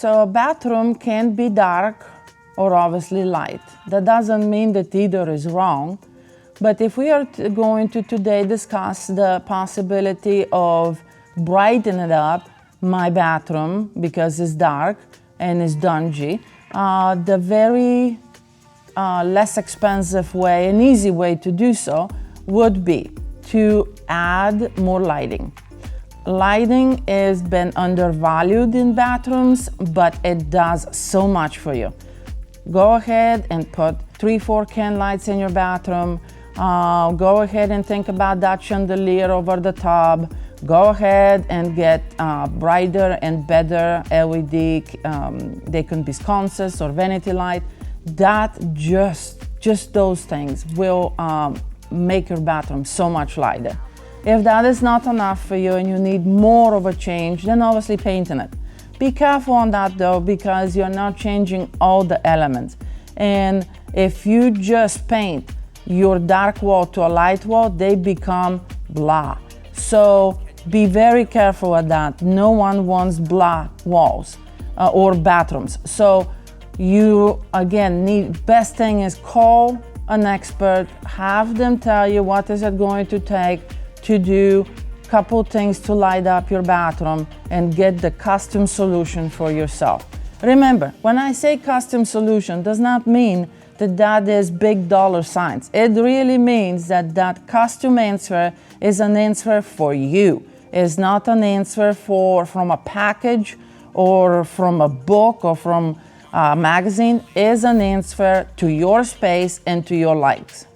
So a bathroom can be dark or obviously light. That doesn't mean that either is wrong, but if we are going to today discuss the possibility of brightening it up my bathroom because it's dark and it's dungy, the very less expensive way, an easy way to do so would be to add more lighting. Lighting has been undervalued in bathrooms, but it does so much for you. Go ahead and put 3-4 can lights in your bathroom. Go ahead and think about that chandelier over the tub. Go ahead and get brighter and better LED. They can be sconces or vanity light. That just those things will make your bathroom so much lighter. If that is not enough for you and you need more of a change, then obviously painting it. Be careful on that though, because you're not changing all the elements. And if you just paint your dark wall to a light wall, they become blah. So be very careful at that. No one wants blah walls or bathrooms. So you, again, best thing is call an expert, have them tell you what is it going to take to do a couple things to light up your bathroom and get the custom solution for yourself. Remember, when I say custom solution, does not mean that is big dollar signs. It really means that custom answer is an answer for you. It's not an answer from a package or from a book or from a magazine. It's an answer to your space and to your likes.